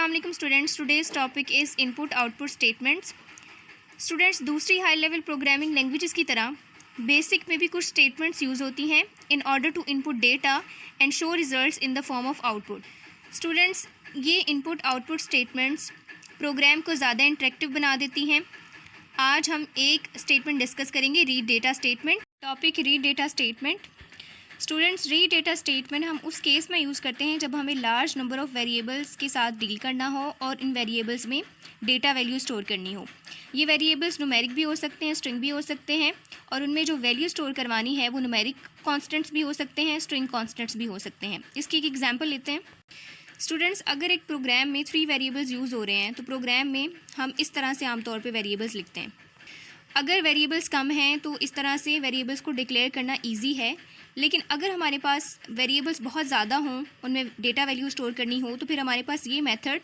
अस्सलाम वालेकुम students, today's topic is input output statements. Students, दूसरी हाई लेवल प्रोग्रामिंग लैंग्वेजेस की तरह बेसिक में भी कुछ स्टेटमेंट्स यूज़ होती हैं in order to input data and show results in the form of output. Students, ये इनपुट आउटपुट स्टेटमेंट्स प्रोग्राम को ज़्यादा इंटरेक्टिव बना देती हैं। आज हम एक स्टेटमेंट डिस्कस करेंगे, read data statement. Topic read data statement. Students, read data statement हम उस केस में यूज़ करते हैं जब हमें लार्ज नंबर ऑफ़ वेरिएबल्स के साथ डील करना हो और इन वेरिएबल्स में डेटा वैल्यू स्टोर करनी हो। ये वेरिएबल्स न्यूमेरिक भी हो सकते हैं, स्ट्रिंग भी हो सकते हैं, और उनमें जो वैल्यू स्टोर करवानी है वो न्यूमेरिक कॉन्स्टेंट्स भी हो सकते हैं, स्ट्रिंग कॉन्स्टेंट्स भी हो सकते हैं। इसकी एक एग्जाम्पल लेते हैं। स्टूडेंट्स, अगर एक प्रोग्राम में 3 वेरिएबल्स यूज़ हो रहे हैं तो प्रोग्राम में हम इस तरह से आमतौर पर वेरिएबल्स लिखते हैं। अगर वेरिएबल्स कम हैं तो इस तरह से वेरिएबल्स को डिक्लेयर करना ईजी है, लेकिन अगर हमारे पास वेरिएबल्स बहुत ज़्यादा हों, उनमें डेटा वैल्यू स्टोर करनी हो, तो फिर हमारे पास ये मेथड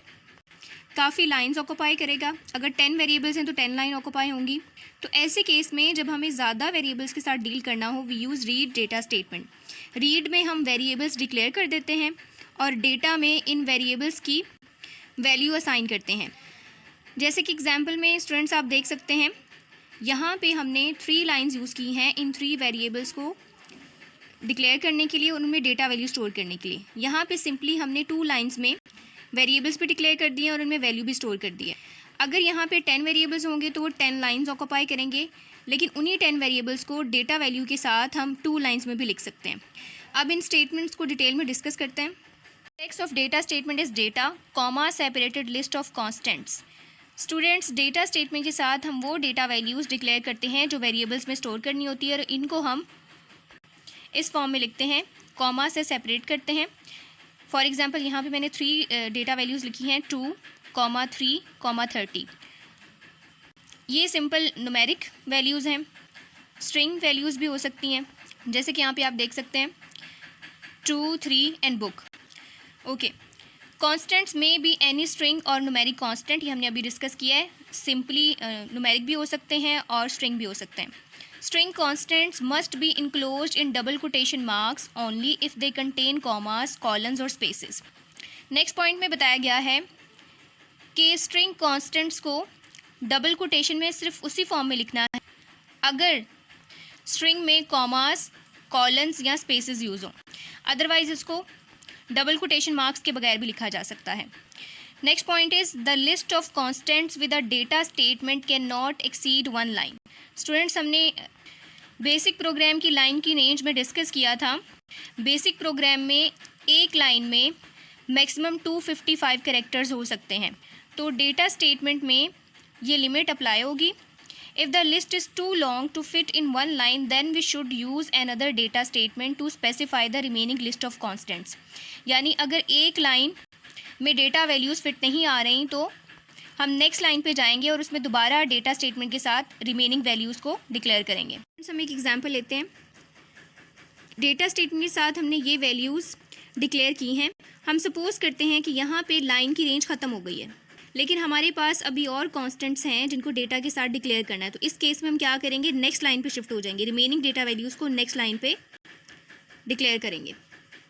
काफ़ी लाइंस ऑक्यूपाई करेगा। अगर 10 वेरिएबल्स हैं तो 10 लाइन ऑक्यूपाई होंगी। तो ऐसे केस में जब हमें ज़्यादा वेरिएबल्स के साथ डील करना हो, we use read data statement. Read में हम वेरिएबल्स डिक्लेयर कर देते हैं और डेटा में इन वेरिएबल्स की वैल्यू असाइन करते हैं। जैसे कि एग्जाम्पल में स्टूडेंट्स आप देख सकते हैं, यहाँ पे हमने 3 लाइंस यूज़ की हैं इन 3 वेरिएबल्स को डिक्लेयर करने के लिए, उनमें डेटा वैल्यू स्टोर करने के लिए। यहाँ पे सिंपली हमने 2 लाइंस में वेरिएबल्स भी डिक्लेयर कर दिए और उनमें वैल्यू भी स्टोर कर दी है। अगर यहाँ पे 10 वेरिएबल्स होंगे तो वो 10 लाइंस ऑक्यूपाई करेंगे, लेकिन उन्हीं 10 वेरिएबल्स को डेटा वैल्यू के साथ हम 2 लाइंस में भी लिख सकते हैं। अब इन स्टेटमेंट्स को डिटेल में डिस्कस करते हैं। Text of data statement is data, comma separated list of constants. Students, data statement के साथ हम वो डेटा वैल्यूज़ डिक्लेयर करते हैं जो वेरिएबल्स में स्टोर करनी होती है, और इनको हम इस फॉर्म में लिखते हैं, कॉमा से सेपरेट करते हैं। फॉर एग्जांपल यहाँ पे मैंने 3 डेटा वैल्यूज़ लिखी हैं, 2, 3, 30। ये सिंपल न्यूमेरिक वैल्यूज़ हैं। स्ट्रिंग वैल्यूज़ भी हो सकती हैं, जैसे कि यहाँ पे आप देख सकते हैं 2, 3 एंड बुक। ओके, कॉन्स्टेंट्स में भी एनी स्ट्रिंग और न्यूमेरिक कॉन्स्टेंट, ये हमने अभी डिस्कस किया है। सिंपली न्यूमेरिक भी हो सकते हैं और स्ट्रिंग भी हो सकते हैं। String constants must be enclosed in double quotation marks only if they contain commas, colons और स्पेसेस। नेक्स्ट पॉइंट में बताया गया है कि स्ट्रिंग कॉन्स्टेंट्स को डबल कोटेशन में सिर्फ उसी फॉर्म में लिखना है अगर स्ट्रिंग में कॉमास, कॉलन्स या स्पेसेस यूज़ हों, अदरवाइज इसको डबल कोटेशन मार्क्स के बगैर भी लिखा जा सकता है। Next point is the list of constants with a data statement can not exceed 1 line. Students, हमने बेसिक प्रोग्राम की लाइन की रेंज में डिस्कस किया था। बेसिक प्रोग्राम में एक लाइन में मैक्सिमम 255 कैरेक्टर्स हो सकते हैं, तो डेटा स्टेटमेंट में ये लिमिट अप्लाई होगी। If the list is too long to fit in 1 line, then we should use another data statement to specify the remaining list of constants. यानी अगर एक लाइन में डेटा वैल्यूज़ फिट नहीं आ रही तो हम नेक्स्ट लाइन पे जाएंगे और उसमें दोबारा डेटा स्टेटमेंट के साथ रिमेनिंग वैल्यूज़ को डिक्लेयर करेंगे। हम एक एग्जांपल लेते हैं। डेटा स्टेटमेंट के साथ हमने ये वैल्यूज़ डिक्लेयर की हैं। हम सपोज़ करते हैं कि यहाँ पे लाइन की रेंज ख़त्म हो गई है, लेकिन हमारे पास अभी और कॉन्स्टेंट्स हैं जिनको डेटा के साथ डिक्लेयर करना है। तो इस केस में हम क्या करेंगे, नेक्स्ट लाइन पे शिफ्ट हो जाएंगे, रिमेनिंग डेटा वैल्यूज़ को नेक्स्ट लाइन पे डिक्लेयर करेंगे।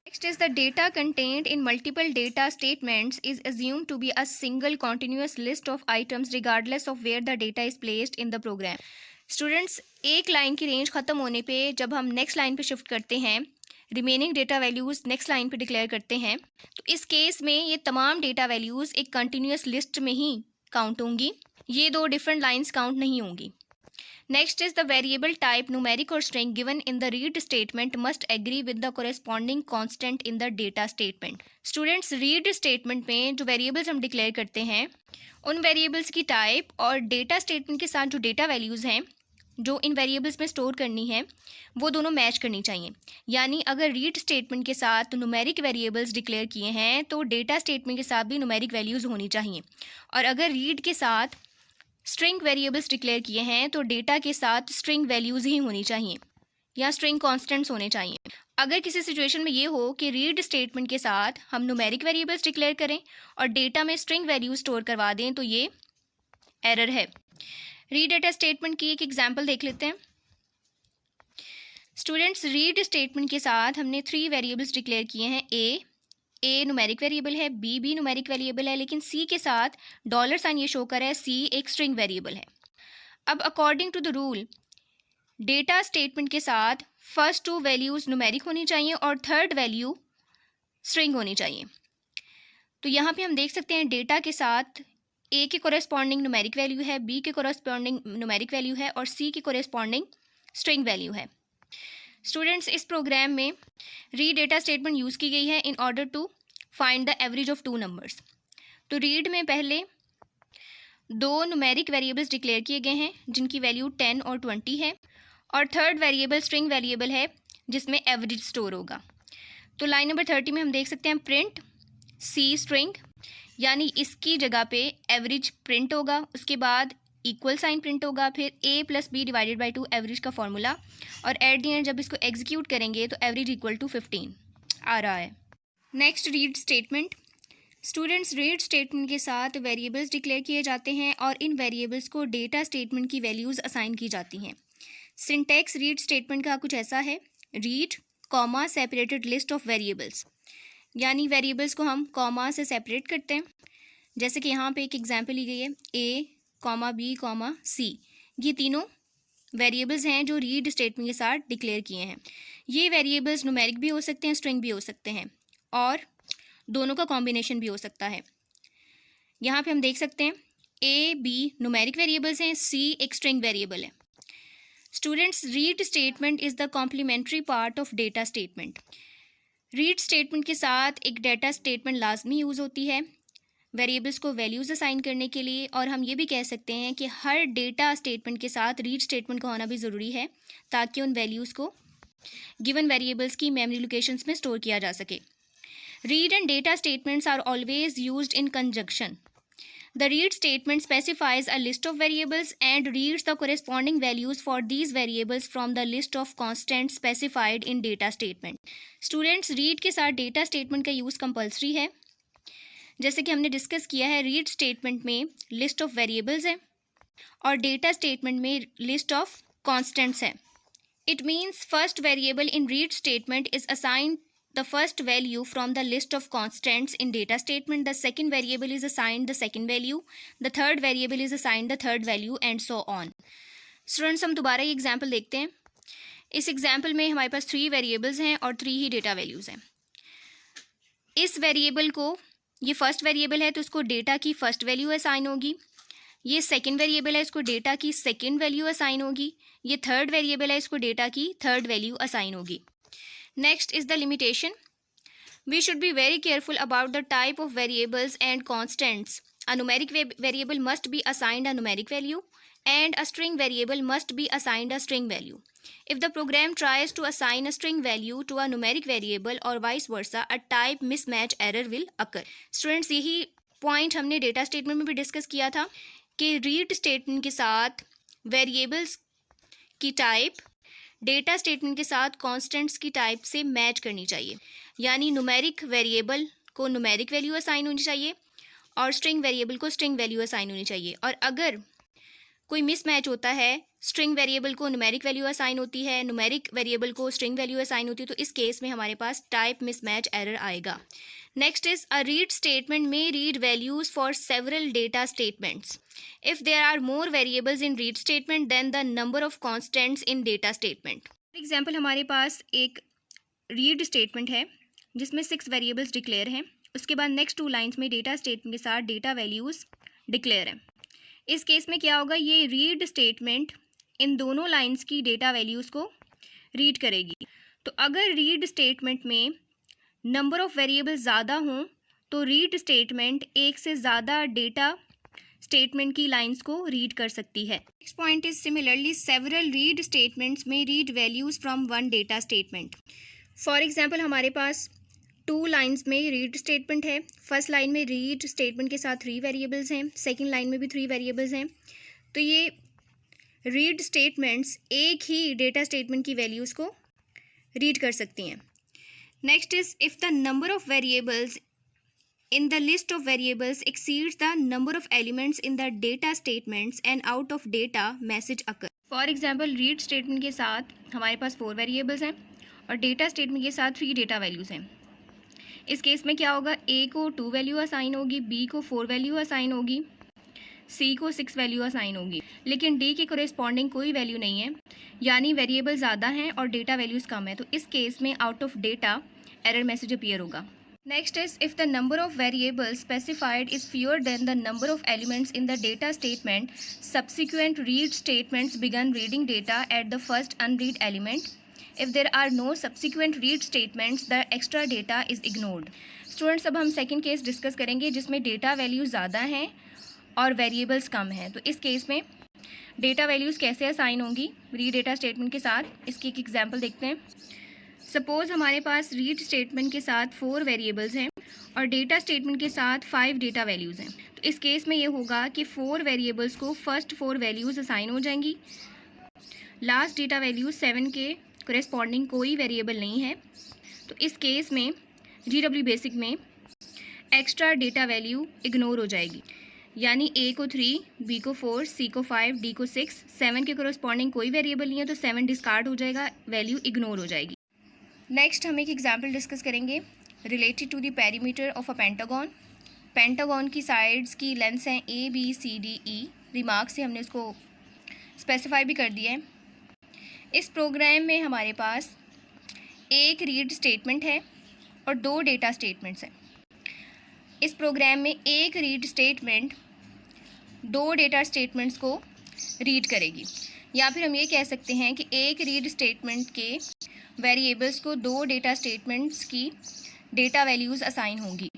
Next is the data content in multiple data statements is assume to be a single continuous list of items regardless of where the data is placed in the program. Students, एक line की range ख़त्म होने पर जब हम next line पर shift करते हैं, remaining data values next line पे डिक्लेयर करते हैं, तो इस केस में ये तमाम डेटा वैल्यूज़ एक कंटिन्यूस लिस्ट में ही काउंट होंगी, ये 2 डिफरेंट लाइंस काउंट नहीं होंगी। Next is the variable type numeric और string given in the read statement must agree with the corresponding constant in the data statement. Students, read statement में जो variables हम declare करते हैं, उन वेरिएबल्स की टाइप और डेटा स्टेटमेंट के साथ जो डेटा वैल्यूज़ हैं जो इन वेरिएबल्स में स्टोर करनी है, वो दोनों मैच करनी चाहिए। यानी अगर रीड स्टेटमेंट के साथ न्यूमेरिक वेरिएबल्स डिक्लेयर किए हैं तो डेटा स्टेटमेंट के साथ भी न्यूमेरिक वैल्यूज़ होनी चाहिए, और अगर रीड के साथ स्ट्रिंग वेरिएबल्स डिक्लेयर किए हैं तो डेटा के साथ स्ट्रिंग वैल्यूज़ ही होनी चाहिए या स्ट्रिंग कॉन्स्टेंट्स होने चाहिए। अगर किसी सिचुएशन में ये हो कि रीड स्टेटमेंट के साथ हम न्यूमेरिक वेरिएबल्स डिक्लेयर करें और डेटा में स्ट्रिंग वैल्यूज स्टोर करवा दें तो ये एरर है। रीड डेटा स्टेटमेंट की एक एग्जांपल देख लेते हैं। स्टूडेंट्स, रीड स्टेटमेंट के साथ हमने 3 वेरिएबल्स डिक्लेयर किए हैं, ए, ए न्यूमेरिक वेरिएबल है, बी भी न्यूमेरिक वेरिएबल है, लेकिन सी के साथ डॉलर साइन ये शो कर रहा है सी एक स्ट्रिंग वेरिएबल है। अब according to the rule data statement के साथ फर्स्ट टू वैल्यूज़ न्यूमेरिक होनी चाहिए और थर्ड वैल्यू स्ट्रिंग होनी चाहिए। तो यहाँ पे हम देख सकते हैं डेटा के साथ ए के कोरेस्पॉन्डिंग न्यूमेरिक वैल्यू है, बी के कोरेस्पॉन्डिंग न्यूमेरिक वैल्यू है और सी के कोरेस्पॉन्डिंग स्ट्रिंग वैल्यू है। स्टूडेंट्स, इस प्रोग्राम में रीड डेटा स्टेटमेंट यूज़ की गई है in order to find the average of two numbers. तो रीड में पहले दो न्यूमेरिक वेरिएबल्स डिक्लेयर किए गए हैं जिनकी वैल्यू 10 और 20 है, और थर्ड वेरिएबल स्ट्रिंग वेरिएबल है जिसमें एवरेज स्टोर होगा। तो लाइन नंबर 30 में हम देख सकते हैं प्रिंट सी स्ट्रिंग, यानी इसकी जगह पे एवरेज प्रिंट होगा, उसके बाद इक्वल साइन प्रिंट होगा, फिर a plus B divided by 2 average का फॉर्मूला, और एट दी एंड जब इसको एग्जीक्यूट करेंगे तो एवरेज इक्वल टू 15 आ रहा है। Next read statement. Students, read statement के साथ वेरिएबल्स डिक्लेयर किए जाते हैं और इन वेरिएबल्स को डेटा स्टेटमेंट की वैल्यूज़ असाइन की जाती हैं। सिंटैक्स रीड स्टेटमेंट का कुछ ऐसा है, read comma separated list of variables, यानी वेरिएबल्स को हम कॉमा से सेपरेट करते हैं। जैसे कि यहाँ पे एक एग्जांपल ली गई है a, b, c, ये तीनों वेरिएबल्स हैं जो रीड स्टेटमेंट के साथ डिक्लेयर किए हैं। ये वेरिएबल्स न्यूमेरिक भी हो सकते हैं, स्ट्रिंग भी हो सकते हैं, और दोनों का कॉम्बिनेशन भी हो सकता है। यहाँ पे हम देख सकते हैं a, b न्यूमेरिक वेरिएबल्स हैं, c एक स्ट्रिंग वेरिएबल है। Students, read statement is the complementary part of data statement. Read statement के साथ एक डेटा स्टेटमेंट लाजमी यूज़ होती है वेरिएबल्स को वैल्यूज़ असाइन करने के लिए, और हम ये भी कह सकते हैं कि हर डेटा स्टेटमेंट के साथ रीड स्टेटमेंट का होना भी ज़रूरी है ताकि उन वैल्यूज़ को गिवन वेरिएबल्स की मेमोरी लोकेशंस में स्टोर किया जा सके। Read and data statements are always used in conjunction. The read statement specifies a list of variables and reads the corresponding values for these variables from the list of constants specified in data statement. Students, read के साथ data statement का use compulsory है। जैसे कि हमने discuss किया है, read statement में list of variables है और data statement में list of constants है। It means first variable in read statement is assigned the first value from the list of constants in data statement, the second variable is assigned the second value, the third variable is assigned the third value and so on. Students, हम दोबारा ये example देखते हैं। इस example में हमारे पास 3 variables हैं और 3 ही डेटा वैल्यूज़ हैं। इस वेरिएबल को, ये फर्स्ट वेरिएबल है तो इसको डेटा की फर्स्ट वैल्यू असाइन होगी, ये सेकेंड वेरिएबल है इसको डेटा की सेकेंड वैल्यू असाइन होगी, ये थर्ड वेरिएबल है इसको डेटा की थर्ड वैल्यू असाइन होगी। Next is the limitation. We should be very careful about the type of variables and constants. A numeric variable must be assigned a numeric value and a string variable must be assigned a string value. If the program tries to assign a string value to a numeric variable or vice versa, a type mismatch error will occur. Students, यही point हमने data statement में भी discuss किया था कि read statement के साथ variables की टाइप डेटा स्टेटमेंट के साथ कॉन्स्टेंट्स की टाइप से मैच करनी चाहिए, यानी न्यूमेरिक वेरिएबल को न्यूमेरिक वैल्यू असाइन होनी चाहिए और स्ट्रिंग वेरिएबल को स्ट्रिंग वैल्यू असाइन होनी चाहिए। और अगर कोई मिसमैच होता है, स्ट्रिंग वेरिएबल को न्यूमेरिक वैल्यू असाइन होती है, न्यूमेरिक वेरिएबल को स्ट्रिंग वैल्यू असाइन होती है, तो इस केस में हमारे पास टाइप मिसमैच एरर आएगा। Next is a read statement में read values for several data statements. If there are more variables in read statement than the number of constants in data statement. For example, हमारे पास एक read statement है जिसमें 6 variables declare हैं, उसके बाद next 2 lines में data statement के साथ data values declare हैं। इस केस में क्या होगा, ये read statement इन दोनों lines की data values को read करेगी। तो अगर read statement में number of variables ज़्यादा हों तो read statement एक से ज़्यादा data स्टेटमेंट की लाइंस को रीड कर सकती है। Next point is similarly several read statements में read values from one data statement. For example, हमारे पास 2 लाइंस में रीड स्टेटमेंट है। फर्स्ट लाइन में रीड स्टेटमेंट के साथ 3 वेरिएबल्स हैं, सेकंड लाइन में भी 3 वेरिएबल्स हैं। तो ये रीड स्टेटमेंट्स एक ही डेटा स्टेटमेंट की वैल्यूज़ को रीड कर सकती हैं। Next is if the number of variables in the list of variables exceeds the number of elements in the data statements and out of data message occur. For example, read statement के साथ हमारे पास 4 variables हैं और data statement के साथ 3 data values हैं। इस case में क्या होगा, ए को 2 वैल्यू असाइन होगी, बी को 4 वैल्यू असाइन होगी, सी को 6 वैल्यू असाइन होगी, लेकिन डी के कोरेस्पॉन्डिंग कोई वैल्यू नहीं है, यानी वेरिएबल ज़्यादा हैं और डेटा वैल्यूज़ कम है। तो इस केस में out of data error message appear होगा। Next is if the number of variables specified is fewer than the number of elements in the data statement, subsequent read statements begin reading data at the first unread element. If there are no subsequent read statements, the extra data is ignored. Students, अब हम second case discuss करेंगे जिसमें data values ज़्यादा हैं और variables कम हैं। तो इस केस में डेटा वैल्यूज़ कैसे असाइन होंगी रीड डेटा स्टेटमेंट के साथ, इसकी एक एग्जांपल देखते हैं। सपोज़ हमारे पास रीड स्टेटमेंट के साथ 4 वेरिएबल्स हैं और डेटा स्टेटमेंट के साथ 5 डेटा वैल्यूज़ हैं। तो इस केस में ये होगा कि 4 वेरिएबल्स को फर्स्ट 4 वैल्यूज़ असाइन हो जाएंगी, लास्ट डेटा वैल्यू 7 के कोरेस्पॉन्डिंग कोई वेरिएबल नहीं है। तो इस केस में GW बेसिक में एक्स्ट्रा डेटा वैल्यू इग्नोर हो जाएगी, यानी A को 3, B को 4, C को 5, D को 6, 7 के कोरेस्पॉन्डिंग कोई वेरिएबल नहीं है तो 7 डिस्कार्ड हो जाएगा, वैल्यू इग्नोर हो जाएगी। नेक्स्ट हम एक एग्जांपल डिस्कस करेंगे related to the perimeter of a pentagon. Pentagon की साइड्स की लेंथ्स हैं ABCDE, रिमार्क से हमने इसको स्पेसिफाई भी कर दिया है। इस प्रोग्राम में हमारे पास एक रीड स्टेटमेंट है और 2 डेटा स्टेटमेंट्स हैं। इस प्रोग्राम में एक रीड स्टेटमेंट 2 डेटा स्टेटमेंट्स को रीड करेगी, या फिर हम ये कह सकते हैं कि एक रीड स्टेटमेंट के वेरिएबल्स को 2 डेटा स्टेटमेंट्स की डेटा वैल्यूज़ असाइन होंगी।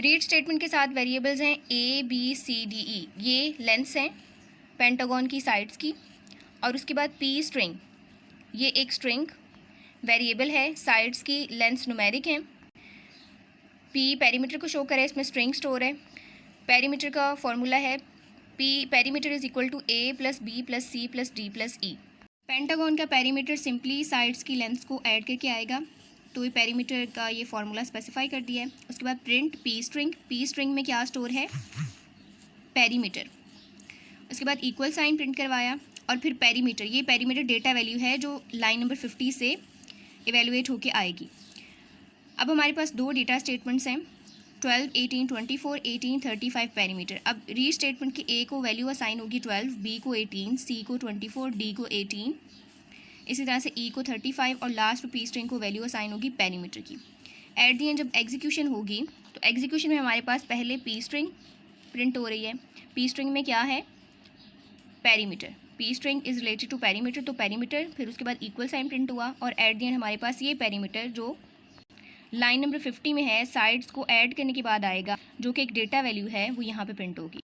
रीड स्टेटमेंट के साथ वेरिएबल्स हैं ABCDE, ये लेंथ्स हैं पेंटागन की साइड्स की, और उसके बाद P स्ट्रिंग, ये एक स्ट्रिंग वेरिएबल है, साइड्स की लेंथ्स न्यूमेरिक हैं। P पेरीमीटर को शो करे, इसमें स्ट्रिंग स्टोर है। पेरीमीटर का फॉर्मूला है P perimeter is equal to A plus B plus C plus D plus E। Pentagon का पेरीमीटर सिंपली साइड्स की लेंथ्स को ऐड करके आएगा, तो ये पेरीमीटर का ये फार्मूला स्पेसिफाई कर दिया है। उसके बाद प्रिंट P स्ट्रिंग में क्या स्टोर है, पेरीमीटर। उसके बाद इक्वल साइन प्रिंट करवाया और फिर पेरीमीटर, ये पेरीमीटर डेटा वैल्यू है जो लाइन नंबर 50 से इवेलुएट होके आएगी। अब हमारे पास 2 डेटा स्टेटमेंट्स हैं 12, 18, 24, 18, 35 पेरीमीटर। अब रीड स्टेटमेंट की A को वैल्यू असाइन होगी 12, B को 18, C को 24, D को 18, इसी तरह से E को 35 और लास्ट P स्ट्रिंग को वैल्यू असाइन होगी पेरीमीटर की। एट दी एंड जब एग्जीक्यूशन होगी तो एग्जीक्यूशन में हमारे पास पहले P स्ट्रिंग प्रिंट हो रही है। P स्ट्रिंग में क्या है, perimeter. P string is related to perimeter, तो पेरीमीटर, फिर उसके बाद इक्वल साइन प्रिंट हुआ और एट द एंड हमारे पास ये पेरीमीटर जो लाइन नंबर 50 में है, साइड्स को ऐड करने के बाद आएगा, जो कि एक डेटा वैल्यू है, वो यहाँ पे प्रिंट होगी।